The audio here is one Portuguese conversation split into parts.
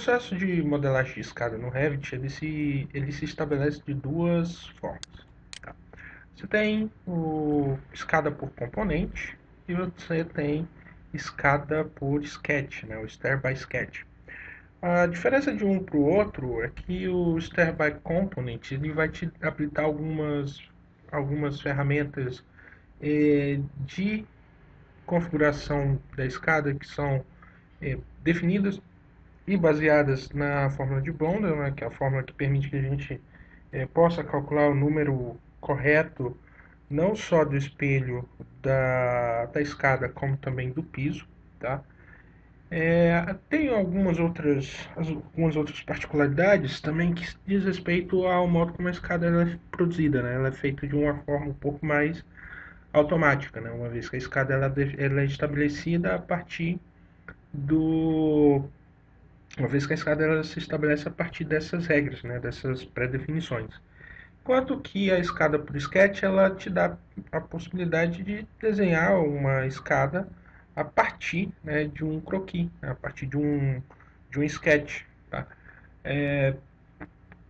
processo de modelagem de escada no Revit, ele se estabelece de duas formas. Tá? Você tem o escada por componente e você tem escada por sketch, né? O stair by sketch. A diferença de um para o outro é que o stair by component ele vai te habilitar algumas ferramentas de configuração da escada que são definidas e baseadas na fórmula de Blondel, né, que é a fórmula que permite que a gente possa calcular o número correto não só do espelho da escada, como também do piso. Tá? Tem algumas outras particularidades também que diz respeito ao modo como a escada ela é produzida. Né? Ela é feita de uma forma um pouco mais automática, né? Uma vez que a escada ela é estabelecida a partir do uma vez que a escada ela se estabelece a partir dessas regras, né, dessas pré-definições. Enquanto que a escada por sketch ela te dá a possibilidade de desenhar uma escada a partir, né, de um croquis, né, a partir de um sketch. Tá?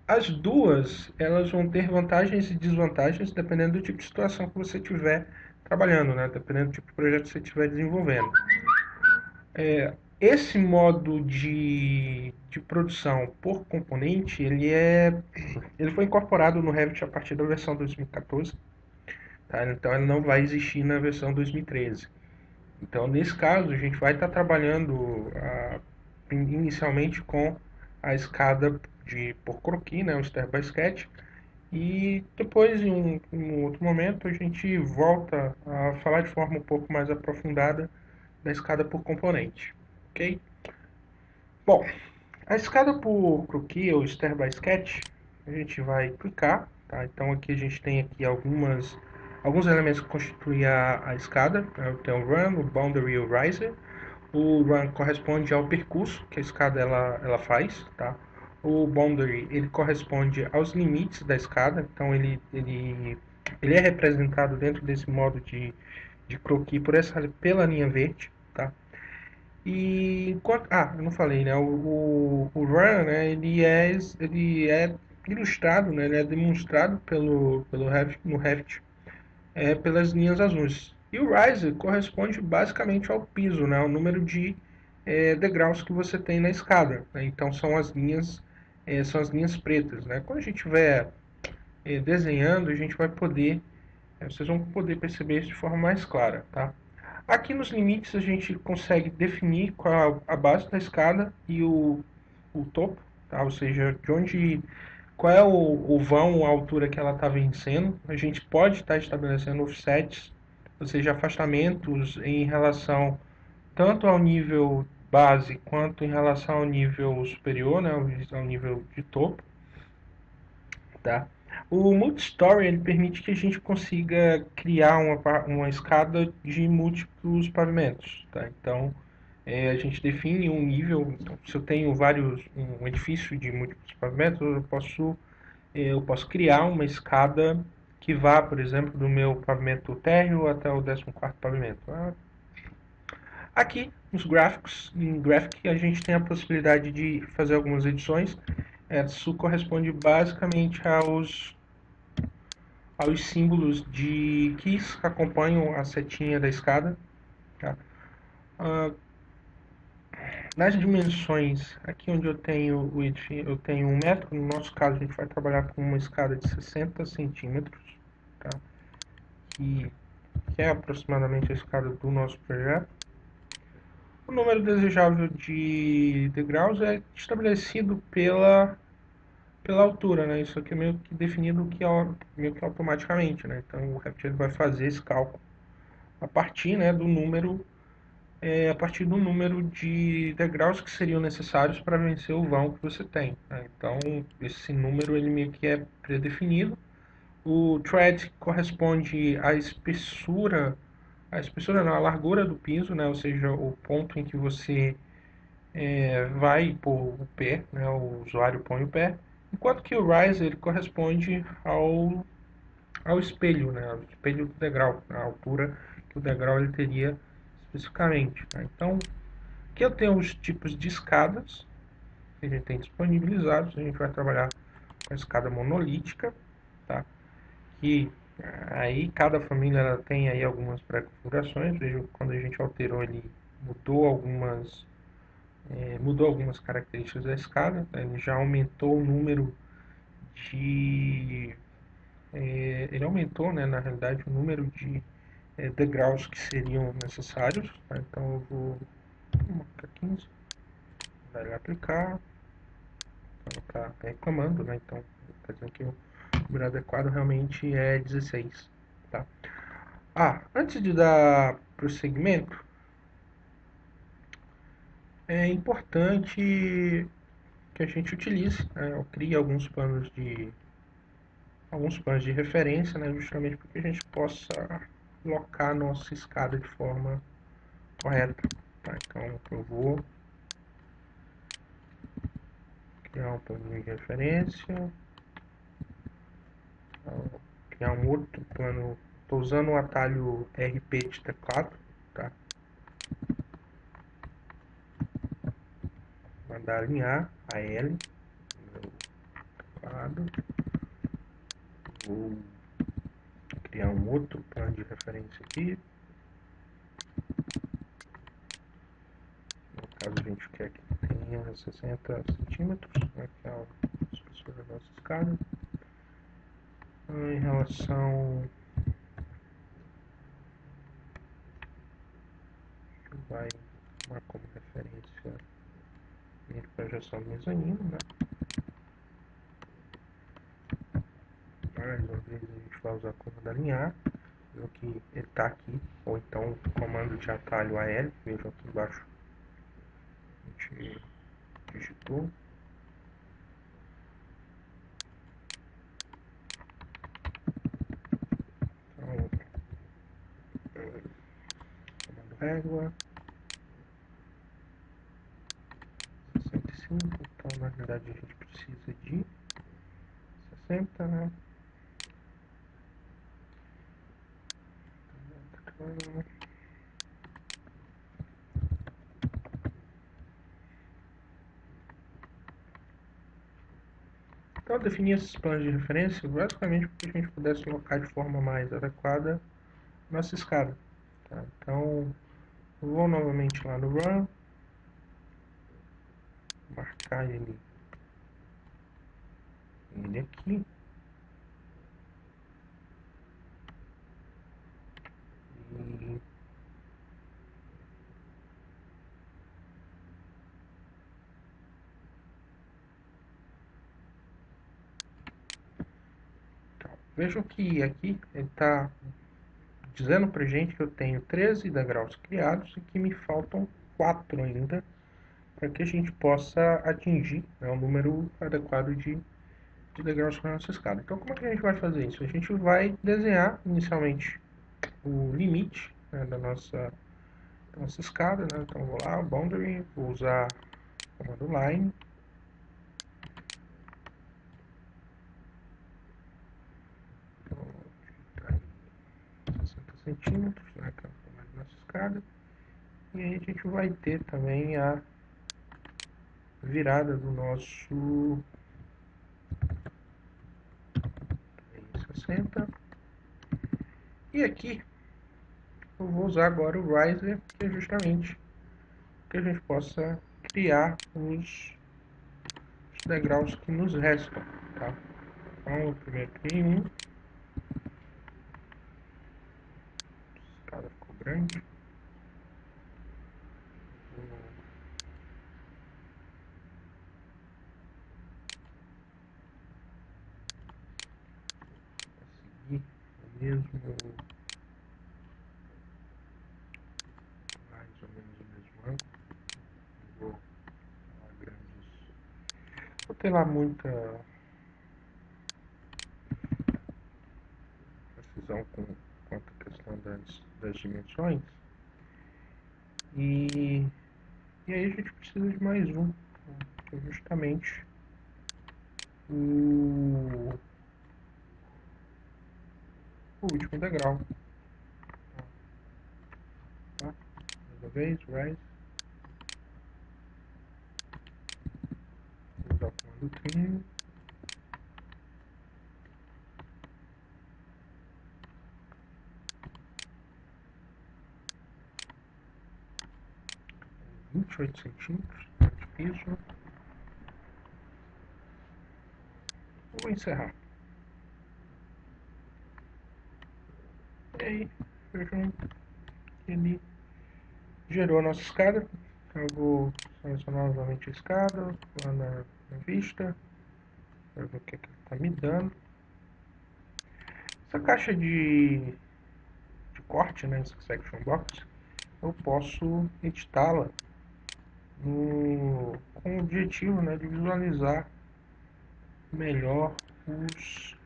As duas elas vão ter vantagens e desvantagens dependendo do tipo de situação que você estiver trabalhando, né, dependendo do tipo de projeto que você estiver desenvolvendo. Esse modo de produção por componente, ele foi incorporado no Revit a partir da versão 2014, tá? Então ele não vai existir na versão 2013. Então nesse caso a gente vai estar trabalhando inicialmente com a escada por croquis, né, o step by sketch, e depois em um outro momento a gente volta a falar de forma um pouco mais aprofundada da escada por componente. Ok? Bom, a escada por croquis ou stair by sketch, a gente vai clicar, tá? Então aqui a gente tem aqui alguns elementos que constituem a escada. Né? Tem o run, o boundary e o riser. O run corresponde ao percurso que a escada ela faz, tá? O boundary ele corresponde aos limites da escada, então ele é representado dentro desse modo de croquis pela linha verde, tá? E enquanto, eu não falei, né? O Run, né? Ele é ilustrado, né? Ele é demonstrado pelo Revit, no Revit, pelas linhas azuis. E o Riser corresponde basicamente ao piso, né? O número de degraus que você tem na escada. Né? Então são as linhas pretas, né? Quando a gente estiver desenhando, a gente vai poder, vocês vão poder perceber isso de forma mais clara, tá? Aqui nos limites a gente consegue definir qual é a base da escada e o topo, tá? Ou seja, qual é o vão, a altura que ela está vencendo. A gente pode estar estabelecendo offsets, ou seja, afastamentos em relação tanto ao nível base quanto em relação ao nível superior, né? Ao nível de topo. Tá? O Multistory ele permite que a gente consiga criar uma escada de múltiplos pavimentos. Tá? Então, a gente define um nível. Então, se eu tenho um edifício de múltiplos pavimentos, eu posso criar uma escada que vá, por exemplo, do meu pavimento térreo até o 14º pavimento. Aqui, nos gráficos, em Graphic, a gente tem a possibilidade de fazer algumas edições. Isso corresponde basicamente aos símbolos de keys que acompanham a setinha da escada. Tá? Nas dimensões, aqui onde eu tenho o edifício, eu tenho 1 metro. No nosso caso, a gente vai trabalhar com uma escada de 60 centímetros, tá? que é aproximadamente a escada do nosso projeto. O número desejável de degraus é estabelecido pela altura, né? Isso aqui é meio que definido meio que automaticamente, né? Então o Revit vai fazer esse cálculo a partir, né, a partir do número de degraus que seriam necessários para vencer o vão que você tem. Né? Então esse número ele meio que é predefinido. O thread corresponde à espessura não, a largura do piso, né? Ou seja, o ponto em que você vai pôr o pé, né? O usuário põe o pé, enquanto que o rise ele corresponde ao espelho, né? Ao espelho do degrau, a altura que o degrau ele teria especificamente. Né? Então, aqui eu tenho os tipos de escadas, que a gente tem disponibilizados. A gente vai trabalhar com a escada monolítica, tá? Que aí cada família ela tem aí algumas pré-configurações. Veja, quando a gente alterou, ele mudou algumas características da escada, tá? Ele já aumentou o número de ele aumentou, né, na realidade, o número de degraus que seriam necessários, tá? Então eu vou marcar 15, vai aplicar, ela está reclamando, né? Então está dizendo que o número adequado realmente é 16, tá? Antes de dar prosseguimento, é importante que a gente utilize, né, ou crie alguns planos de referência, né, justamente para que a gente possa locar a nossa escada de forma correta, tá? Então eu vou criar um plano de referência, criar um outro plano. Estou usando o atalho RP de teclado, tá? Mandar alinhar a L no teclado. Vou criar um outro plano de referência aqui. No caso a gente quer que tenha 60 centímetros, né, que é a espessura da nossa escada. Em relação vai tomar como referência a projeção do mezanino, né? Mais uma vez a gente vai usar a comando alinhar, viu que ele está aqui, ou então o comando de atalho AL, vejam aqui embaixo, a gente digitou. Então, comando régua, 65, então na verdade a gente precisa de 60, né? Então, eu defini esses planos de referência basicamente para que a gente pudesse colocar de forma mais adequada nossa escada, tá? Então, eu vou novamente lá no Run, marcar ele aqui, e tá. Vejam que aqui ele está dizendo pra gente que eu tenho 13 degraus criados e que me faltam 4 ainda para que a gente possa atingir, né, o número adequado de degraus para a nossa escada. Então, como é que a gente vai fazer isso? A gente vai desenhar inicialmente o limite, né, da nossa escada, né? Então, vou lá, boundary, vou usar o comando line, então, 60 centímetros, né, que é o tamanho da nossa escada. E aí a gente vai ter também a virada do nosso 60. E aqui eu vou usar agora o riser, que é justamente que a gente possa criar os degraus que nos restam, tá? Então eu primeiro criei um, a escada ficou grande, vou seguir o mesmo, mais ou menos o mesmo ângulo, não vou lá grandes, vou ter lá muita precisão quanto à questão das dimensões, e aí a gente precisa de mais um, que é justamente o último degrau, tá? Mais uma vez, rise, do trilho. centímetros de piso. Vou encerrar. E aí, vejam que ele gerou a nossa escada. Eu vou selecionar novamente a escada lá na vista, para ver o que ele está me dando. Essa caixa de corte, né, essa section box, eu posso editá-la com o objetivo, né, de visualizar melhor os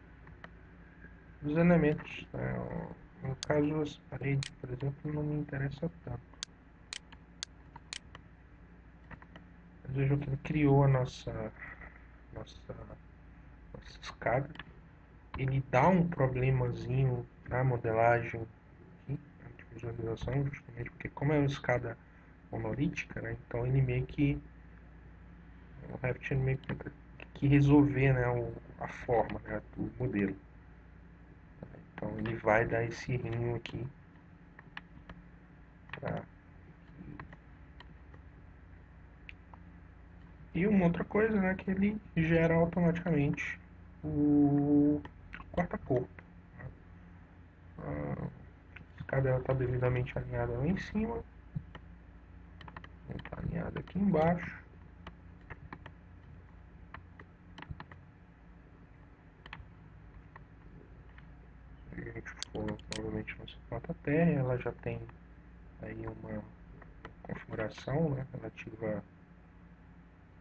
elementos. Né? No caso, as paredes, por exemplo, não me interessa tanto. Mas vejam que ele criou a nossa escada. Ele dá um problemazinho na modelagem aqui, de visualização, justamente porque como é uma escada monolítica, né, então ele meio que o Revit meio que resolver, né, a forma, né, do modelo. Então ele vai dar esse rinho aqui pra... E uma outra coisa, né, que ele gera automaticamente o quarta-corpo. A escada está devidamente alinhada lá em cima, está alinhada aqui embaixo. Se a gente for novamente nossa planta terra, ela já tem aí uma configuração, né, relativa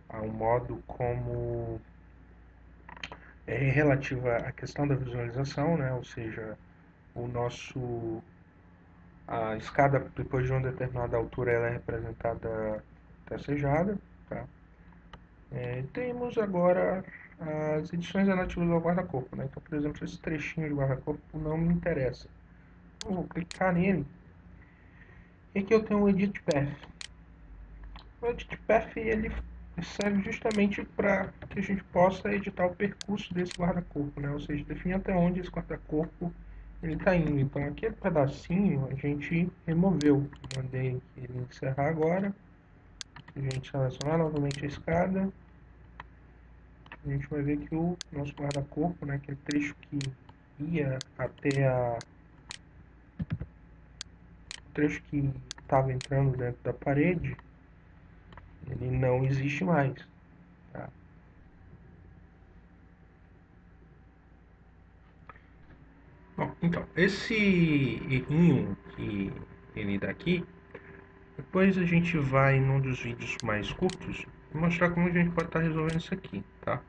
ao modo como relativa à questão da visualização, né, ou seja, a escada depois de uma determinada altura ela é representada tracejada, tá? Temos agora as edições relativas ao guarda-corpo, né? Então, por exemplo, esse trechinho de guarda-corpo não me interessa. Eu vou clicar nele e aqui eu tenho o Edit Path. O Edit Path ele serve justamente para que a gente possa editar o percurso desse guarda-corpo, né? Ou seja, definir até onde esse guarda-corpo ele está indo. Então, aquele pedacinho a gente removeu. Mandei ele encerrar agora. A gente selecionar novamente a escada. A gente vai ver que o nosso guarda-corpo, né, aquele trecho que ia até o trecho que estava entrando dentro da parede, ele não existe mais. Tá? Bom, então, esse errinho que ele dá aqui, depois a gente vai num dos vídeos mais curtos mostrar como a gente pode estar resolvendo isso aqui, tá?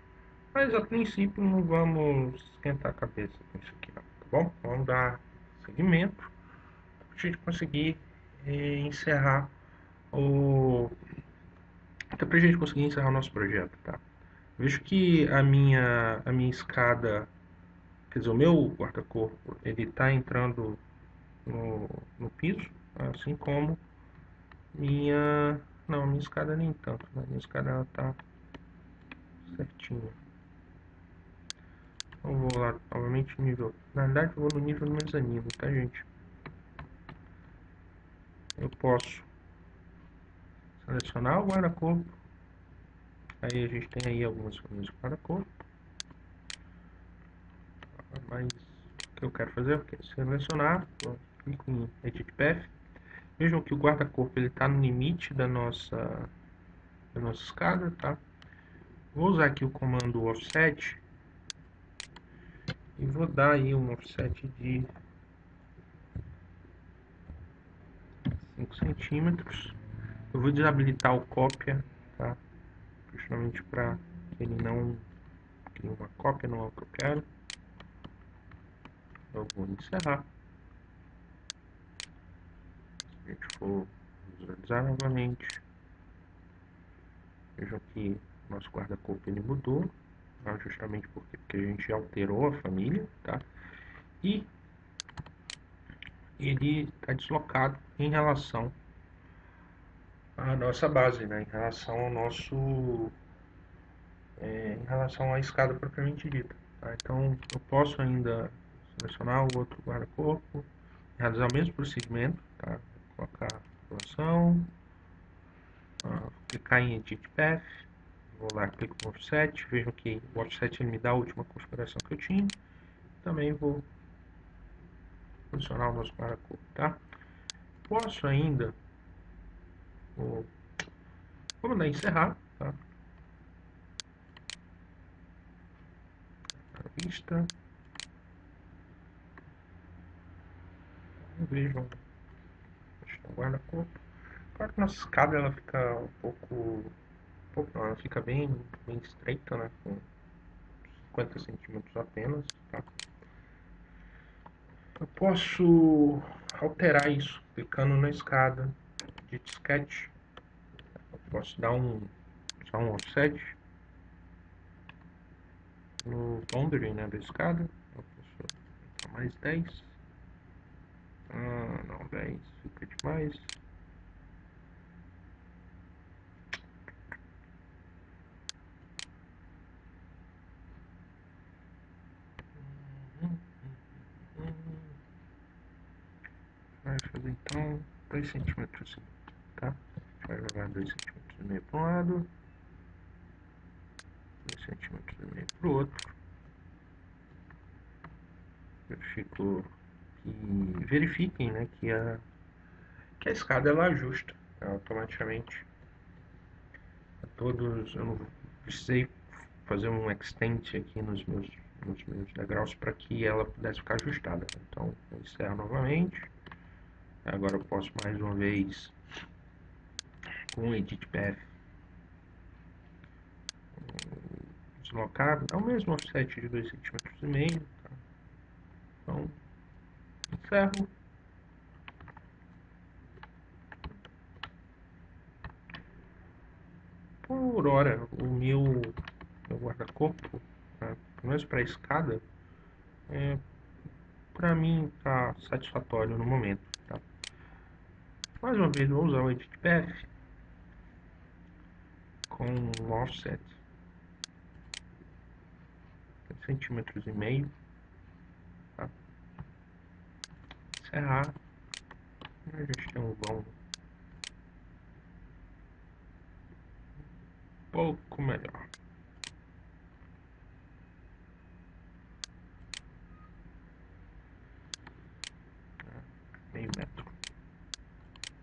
Mas a princípio não vamos esquentar a cabeça com isso aqui, não, tá bom? Vamos dar seguimento para a gente conseguir encerrar o... até para a gente conseguir encerrar o nosso projeto, tá? Vejo que a minha escada, quer dizer, o meu guarda-corpo, ele está entrando no piso, assim como minha... Não, minha escada nem tanto, né? Minha escada ela tá certinha. Então eu vou lá novamente no nível... Na verdade eu vou no nível do mezanino, tá, gente? Eu posso selecionar o guarda-corpo. Aí a gente tem aí algumas formas de guarda-corpo. Mas o que eu quero fazer é selecionar, clico em Edit Path. Vejam que o guarda-corpo está no limite da nossa escada, tá? Vou usar aqui o comando offset e vou dar aí um offset de 5 centímetros. Eu vou desabilitar o cópia, tá? Justamente para que ele não crie uma cópia, não é o que eu quero. Eu vou encerrar. Se a gente for visualizar novamente, vejam que nosso guarda-corpo ele mudou, tá? Justamente porque a gente alterou a família, tá? E ele está deslocado em relação à nossa base, né? Em relação ao nosso relação à escada propriamente dita. Tá? Então, eu posso ainda selecionar o outro guarda-corpo, realizar o mesmo procedimento, tá? Colocar a população, clicar em Edit Path, vou lá, clico no Offset, vejo que o Offset ele me dá a última configuração que eu tinha. Também vou posicionar o nosso guarda-corpo, tá? Posso ainda, vou mandar encerrar, tá? Vista, vejam o guarda-corpo. Claro que nossa escada ela fica um pouco não, ela fica bem estreita, né? Com 50 centímetros apenas, tá? Eu posso alterar isso clicando na escada de Sketch. Eu posso dar só um offset no boundary, né, da escada. Eu posso botar mais 10. Não, 10 fica demais. Vai fazer então 2 centímetros, tá? Vai jogar 2 centímetros e meio para um lado, 2 centímetros e meio para o outro. Verifiquem, né, que a escada ela ajusta, tá, automaticamente a todos. Eu não precisei fazer um extend aqui nos meus degraus para que ela pudesse ficar ajustada. Então eu encerro novamente. Agora eu posso mais uma vez com o Edit Path deslocar, é o mesmo offset de 2,5 cm. Tá? Então encerro. Por hora, o meu guarda-corpo, pelo menos para a escada, para mim está satisfatório no momento. Tá? Mais uma vez, vou usar o Edit Path com um offset 2,5 cm. Tá? Encerrar. A gente tem um vão um pouco melhor. Meio metro.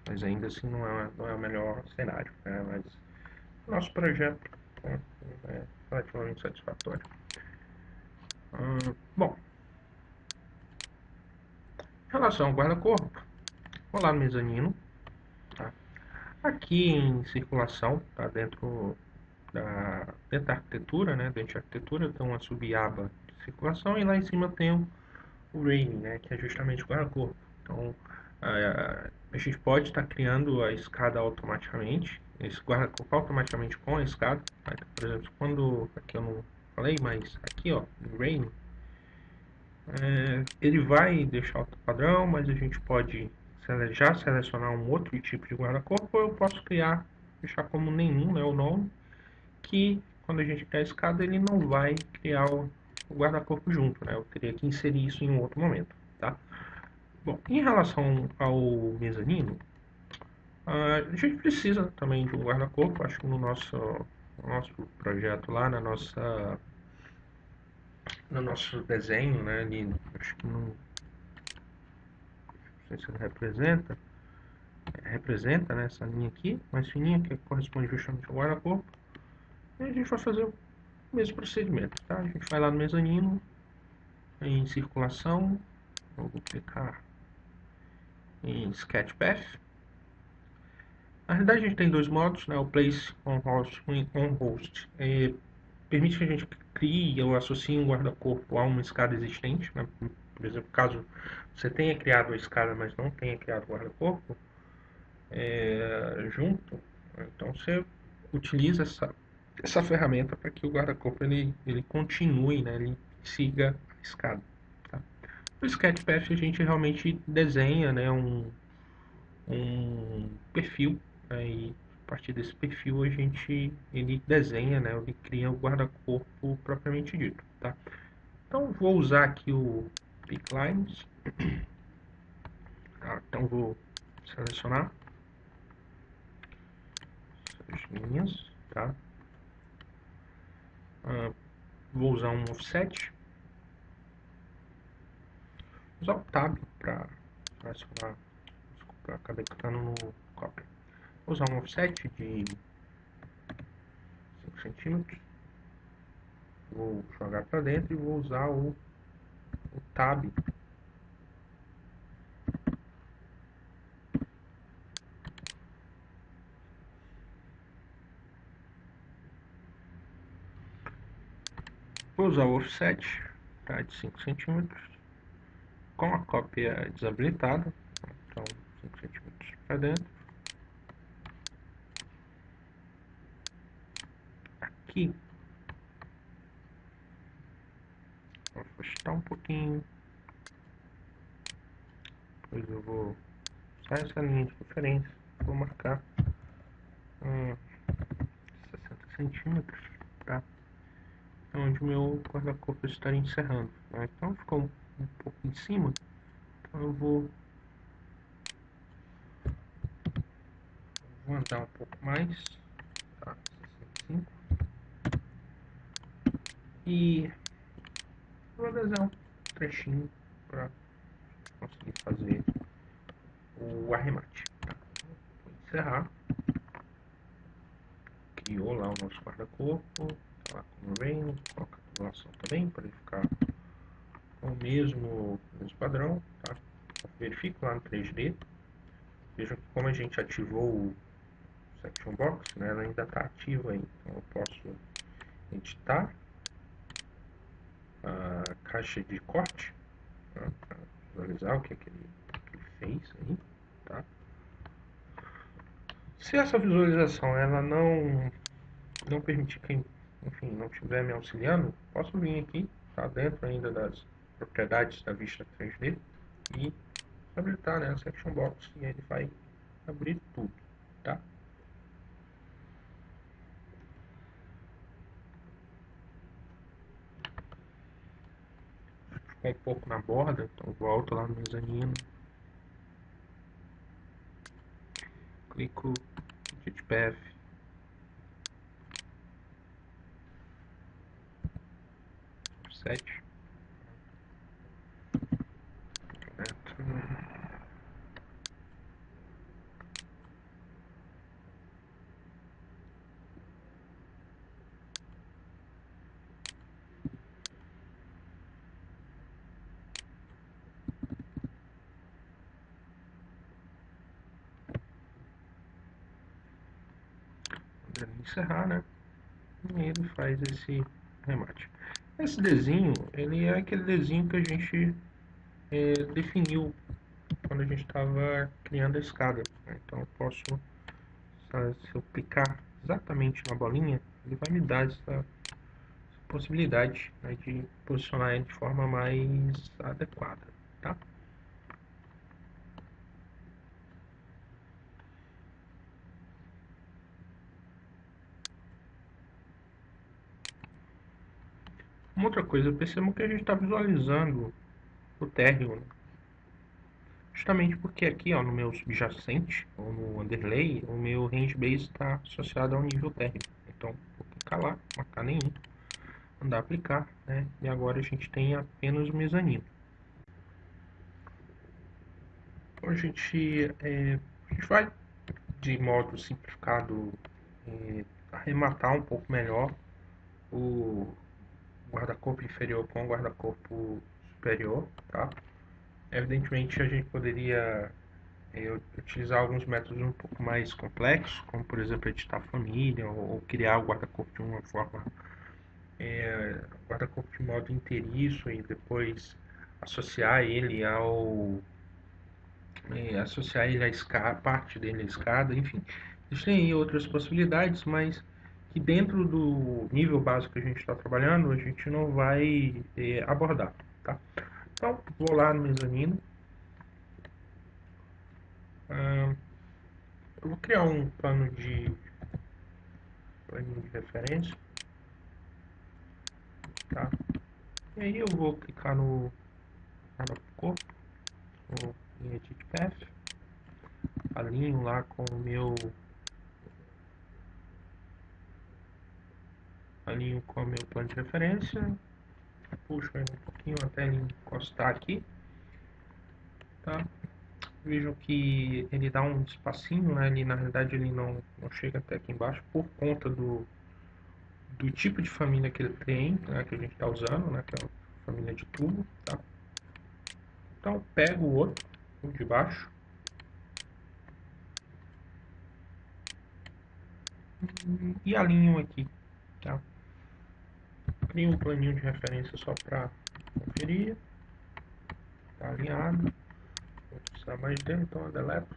Mas ainda assim não é o melhor cenário. Né? Mas o nosso projeto, né, é relativamente satisfatório. Bom, em relação ao guarda-corpo, vou lá no mezanino. Tá? Aqui em circulação, tá? Dentro da arquitetura, né? Dentro da arquitetura tem uma subaba de circulação e lá em cima tem o railing, né? Que é justamente o guarda-corpo. Então a gente pode estar criando a escada automaticamente, esse guarda-corpo automaticamente com a escada. Tá? Então, por exemplo, quando aqui eu não falei, mas aqui ó, no railing, ele vai deixar o padrão, mas a gente pode já selecionar um outro tipo de guarda-corpo, ou eu posso criar, deixar como nenhum, né, o nome, que quando a gente criar a escada ele não vai criar o guarda-corpo junto, né? Eu teria que inserir isso em um outro momento, tá? Bom, em relação ao mezanino, a gente precisa também de um guarda-corpo. Acho que no nosso projeto lá, no nosso desenho, né, ali, acho que não sei se ele representa, né, essa linha aqui, mais fininha, que corresponde justamente ao guarda-corpo. E a gente vai fazer o mesmo procedimento, tá? A gente vai lá no mezanino, em circulação, eu vou clicar em Sketch Path. Na realidade a gente tem dois modos, né? O Place on Host e On Host. Permite que a gente crie ou associe um guarda-corpo a uma escada existente, né? Por exemplo, caso você tenha criado a escada, mas não tenha criado o guarda-corpo junto, então você utiliza essa ferramenta para que o guarda-corpo ele continue, né? Ele siga a escada. Tá? No Sketchpad a gente realmente desenha, né, um perfil, né, partir desse perfil ele desenha, né, ele cria o guarda-corpo propriamente dito, tá? Então vou usar aqui o Pick Lines, tá? Então vou selecionar as linhas, tá? Vou usar um offset, usar o tab para selecionar. Desculpa, acabei clicando no copy. Vou usar um offset de 5 centímetros. Vou jogar para dentro e vou usar o tab vou usar o offset, tá, de 5 centímetros com a cópia desabilitada, então 5 centímetros para dentro. Aqui vou afastar um pouquinho, depois eu vou usar essa linha de referência, vou marcar 60 centímetros, tá? Onde o meu guarda-corpo está encerrando, né? Então ficou um pouco em cima, então eu vou andar um pouco mais, tá? 65. E vou desenhar um trechinho para conseguir fazer o arremate, tá? Vou encerrar. Criou lá o nosso guarda-corpo, tá lá como vem, coloca a tubulação também para ele ficar com o mesmo padrão, tá? Verifico lá no 3D. Veja que como a gente ativou o Section Box, né, ela ainda está ativa aí. Então eu posso editar a caixa de corte, tá, para visualizar o que ele fez aí, tá? Se essa visualização ela não permitir que, enfim, não estiver me auxiliando, posso vir aqui, tá, dentro ainda das propriedades da vista 3D e habilitar, né, a Section Box e ele vai abrir tudo, tá? Ficou um pouco na borda, então volto lá no mezanino, clico Edit Path, Offset, encerrar, né? E ele faz esse remate. Esse desenho, ele é aquele desenho que a gente definiu quando a gente estava criando a escada, né? Então eu posso, se eu clicar exatamente na bolinha, ele vai me dar essa possibilidade, né, de posicionar ele de forma mais adequada, tá? Uma outra coisa, percebam que a gente está visualizando o térreo, né? Justamente porque aqui, ó, no meu subjacente, ou no underlay, o meu range base está associado ao nível térreo. Então, vou clicar lá, marcar nenhum, mandar aplicar, né? E agora a gente tem apenas o mezanino. Então a gente vai, de modo simplificado, arrematar um pouco melhor o guarda-corpo inferior com o guarda-corpo superior, tá? Evidentemente a gente poderia utilizar alguns métodos um pouco mais complexos, como por exemplo editar família ou criar o guarda-corpo de uma forma guarda-corpo de modo inteiriço e depois associar ele associar ele à escada, parte dele à escada, enfim. Existem aí outras possibilidades, mas que dentro do nível básico que a gente está trabalhando, a gente não vai abordar, tá? Então, vou lá no mezanino, Eu vou criar um planinho de referência, tá? E aí eu vou clicar no corpo, em Edit Path, alinho lá com o meu plano de referência, puxo ele um pouquinho até ele encostar aqui, tá? Vejam que ele dá um espacinho, né? Ele, na realidade ele não chega até aqui embaixo por conta do tipo de família que ele tem, né? Que a gente está usando, né? Que é a família de tubo, tá? Então pego o outro, o de baixo, e alinho aqui, tá? Crio um planinho de referência só para conferir, tá alinhado. Vou precisar mais dele, então eu deleto.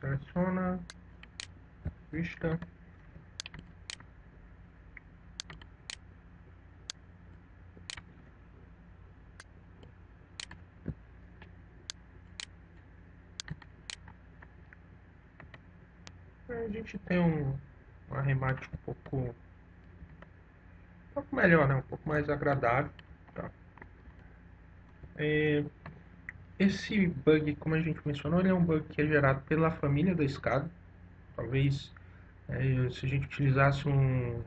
Seleciona, vista. A gente tem um arremate um pouco melhor, né? Um pouco mais agradável, tá? Esse bug, como a gente mencionou, ele é um bug que é gerado pela família da escada. Talvez se a gente utilizasse um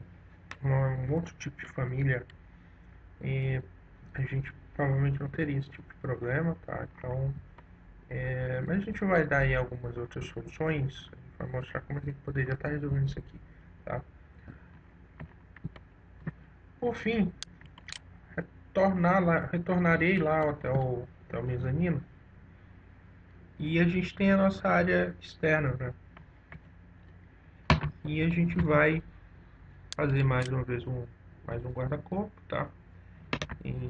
outro tipo de família, a gente provavelmente não teria esse tipo de problema, tá? Então, mas a gente vai dar aí algumas outras soluções para mostrar como a gente poderia estar resolvendo isso aqui, tá? Por fim, retornarei lá até o mezanino e a gente tem a nossa área externa, né? E a gente vai fazer mais uma vez mais um guarda-corpo, tá? Em,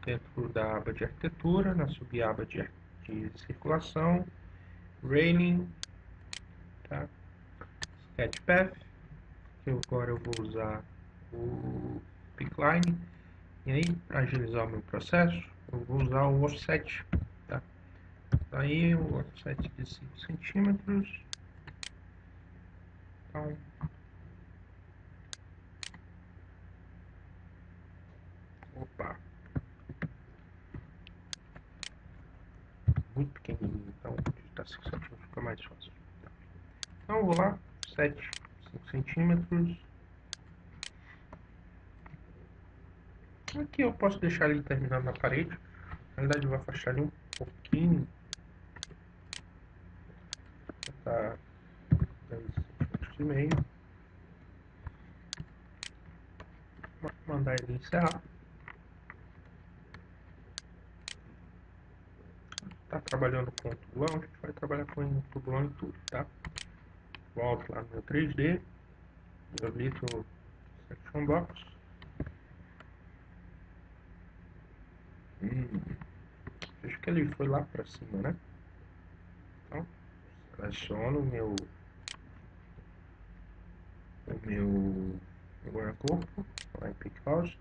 dentro da aba de arquitetura, na subaba de circulação, railing, tá? Sketch Path, que agora eu vou usar o Pickline. E aí, para agilizar o meu processo, eu vou usar o offset, tá? Aí o offset de 5 centímetros. Então, opa, muito pequenininho, então digitar 5 centímetros fica mais fácil. Então eu vou lá, 5 centímetros. Aqui eu posso deixar ele terminando na parede. Na verdade eu vou afastar ele um pouquinho. Tá 10 centímetros e meio. Mandar ele encerrar. Tá trabalhando com tubulão, a gente vai trabalhar com tubulão e tudo, tá? Volto lá no meu 3D. Eu habilito o Section Box. Vejo que ele foi lá para cima, né? Então, seleciono o meu guarda-corpo, lá em Pick Host,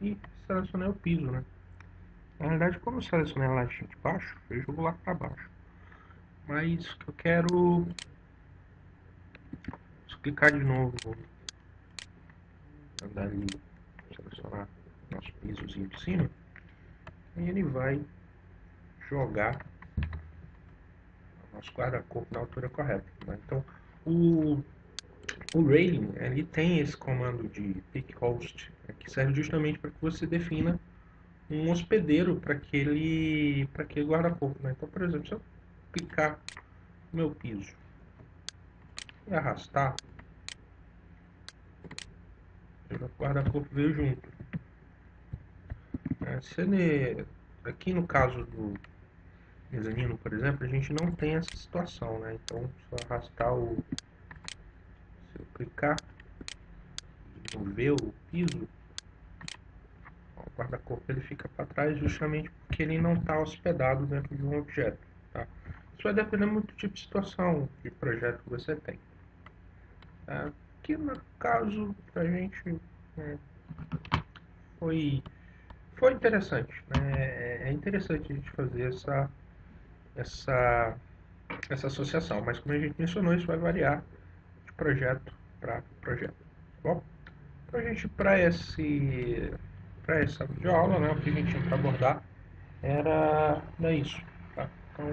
e selecionei o piso, né? Na realidade, quando eu selecionei a latinha de baixo, eu jogo lá para baixo. Mas o que eu quero... Se clicar de novo, vou andar ali, selecionar nosso pisozinho de cima, e ele vai jogar o nosso guarda-corpo na altura correta, né? Então, o railing, ele tem esse comando de pick host, né, que serve justamente para que você defina um hospedeiro para aquele guarda-corpo, né? Então, por exemplo, se eu clicar no meu piso e arrastar, o guarda-corpo veio junto. Se ele, aqui no caso do mezanino, por exemplo, a gente não tem essa situação, né? Então, se eu arrastar se eu clicar e mover o piso, o guarda-corpo ele fica para trás justamente porque ele não está hospedado dentro de um objeto, tá? Isso vai depender muito do tipo de situação, de projeto que você tem. Tá? que no caso a gente é, foi, foi interessante, né? É interessante a gente fazer essa, essa associação, mas como a gente mencionou, isso vai variar de projeto para projeto. Tá bom? Então a gente, para essa videoaula, né, o que a gente tinha para abordar era isso. Tá? Então,